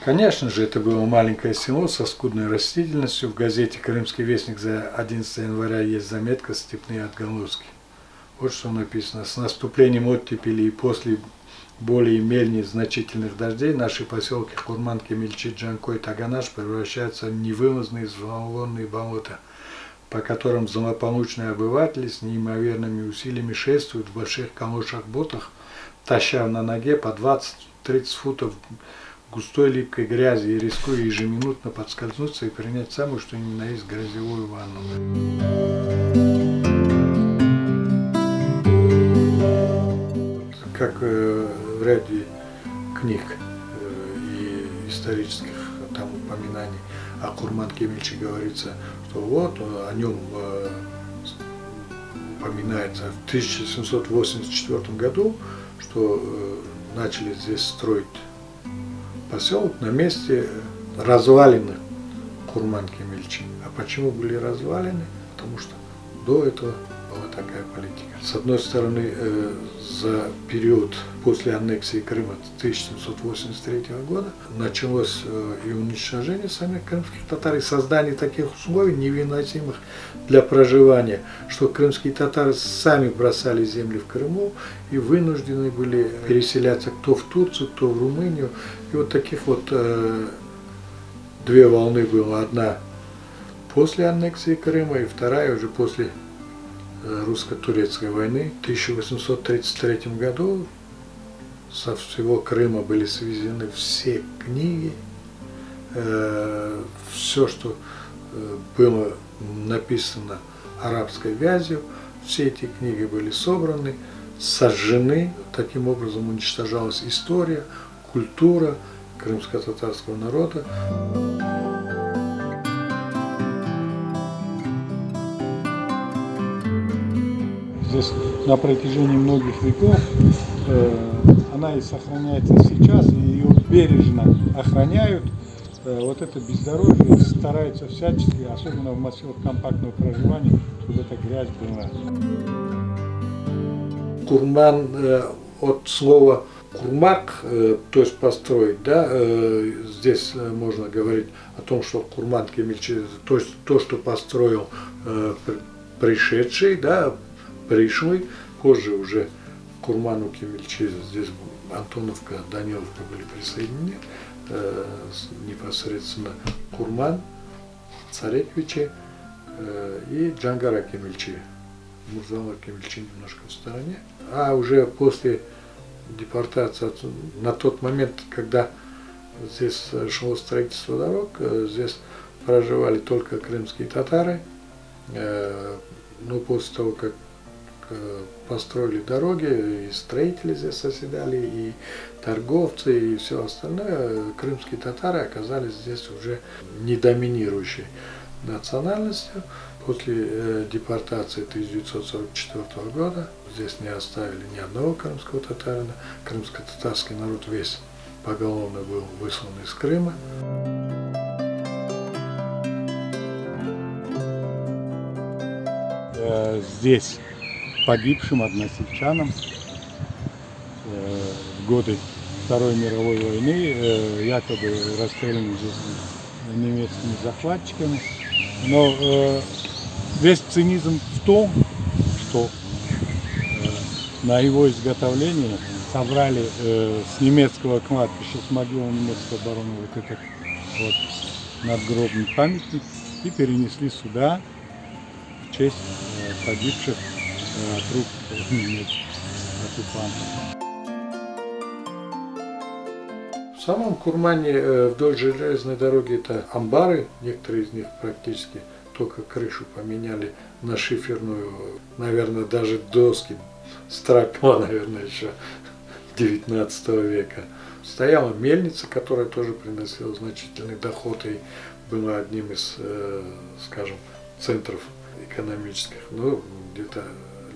Конечно же, это было маленькое село со скудной растительностью. В газете «Крымский вестник» за 11 января есть заметка «Степные отголоски». Вот что написано. С наступлением оттепели и после более менее значительных дождей наши поселки Курман, Кемельчи, Джанкой, Таганаш превращаются в невылазные зловонные болота, по которым злополучные обыватели с неимоверными усилиями шествуют в больших калошах-ботах, таща на ноге по 20-30 футов густой липкой грязи и рискуя ежеминутно подскользнуться и принять самую что ни на есть грязевую ванну. Как в ряде книг и исторических там упоминаний о Курман Кемельчи говорится, что вот о нем упоминается в 1784 году, что начали здесь строить поселок на месте развалины Курман Кемельчи. А почему были развалины? Потому что до этого была такая политика. С одной стороны, за период после аннексии Крыма 1783 года началось и уничтожение самих крымских татар, и создание таких условий невыносимых для проживания, что крымские татары сами бросали земли в Крыму и вынуждены были переселяться кто в Турцию, кто в Румынию. И вот таких вот две волны было. Одна после аннексии Крыма и вторая уже после русско-турецкой войны. В 1833 году со всего Крыма были свезены все книги, все, что было написано арабской вязью, все эти книги были собраны, сожжены. Таким образом уничтожалась история, культура крымско-татарского народа. Здесь на протяжении многих веков она и сохраняется сейчас, и ее бережно охраняют. Вот это бездорожье стараются всячески, особенно в массивах компактного проживания, чтобы эта грязь была. Курман от слова курмак, то есть построить, да, здесь можно говорить о том, что Курман Кемельчи, то есть то, что построил пришедший, да, пришлый, позже уже к Курману Кемельчи здесь Антоновка, Даниловка были присоединены, непосредственно Курман, Цареквичи и Джангара Кемельчи. Мурзала Кемельчи немножко в стороне. А уже после депортации, на тот момент, когда здесь шло строительство дорог, здесь проживали только крымские татары. Но после того, как построили дороги, и строители здесь оседали, и торговцы, и все остальное, крымские татары оказались здесь уже не доминирующей национальностью. После депортации 1944 года здесь не оставили ни одного крымского татарина. Крымско-татарский народ весь поголовно был выслан из Крыма. Здесь погибшим односельчанам в годы Второй мировой войны, якобы расстреляны здесь немецкими захватчиками. Но весь цинизм в том, что на его изготовление собрали с немецкого кладбища, с могилы немецкой обороны, вот этот вот надгробный памятник и перенесли сюда в честь погибших от рук немецких оккупантов. В самом Курмане вдоль железной дороги это амбары, некоторые из них практически только крышу поменяли на шиферную, наверное, даже доски, стропа, наверное, еще 19 века. Стояла мельница, которая тоже приносила значительный доход и была одним из, скажем, центров экономических. Но где-то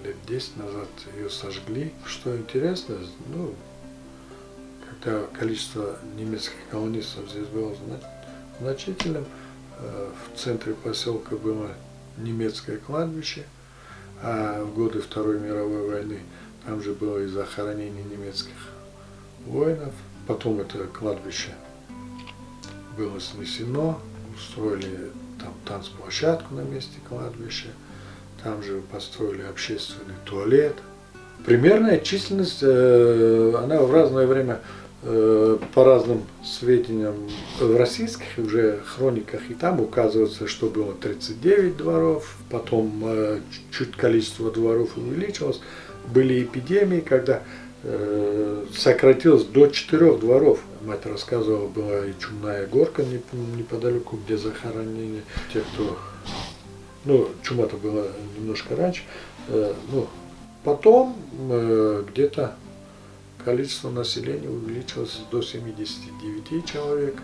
лет 10 назад ее сожгли. Что интересно, ну, когда количество немецких колонистов здесь было значительным, в центре поселка было немецкое кладбище, а в годы Второй мировой войны там же было и захоронение немецких воинов. Потом это кладбище было снесено, устроили там танцплощадку на месте кладбища, там же построили общественный туалет. Примерная численность, она в разное время, по разным сведениям в российских уже хрониках, и там указывается, что было 39 дворов, потом чуть количество дворов увеличилось. Были эпидемии, когда сократилось до 4 дворов. Мать рассказывала, была и чумная горка неподалеку, где захоронили тех, кто... Ну, чума-то была немножко раньше. Ну, потом где-то количество населения увеличилось до 79 человек.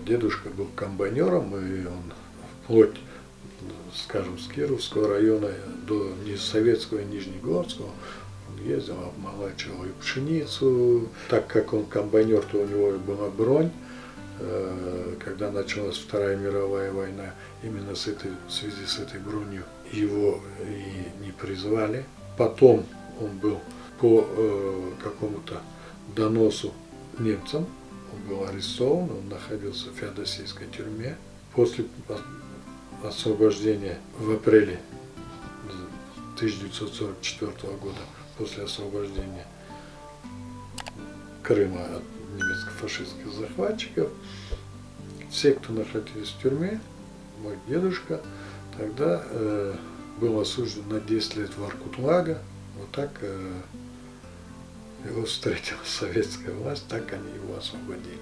Дедушка был комбайнером, и он вплоть, скажем, с Кировского района до Советского и Нижнегорского он ездил, обмолачивал и пшеницу. Так как он комбайнер, то у него была бронь. Когда началась Вторая мировая война, именно в связи с этой бронью его и не призвали. Потом он был по какому-то доносу немцам, он был арестован, он находился в феодосийской тюрьме. После освобождения в апреле 1944 года, после освобождения Крыма от немецко-фашистских захватчиков, все, кто находились в тюрьме, мой дедушка, тогда был осужден на 10 лет в Воркутлага. Вот так его встретила советская власть, так они его освободили.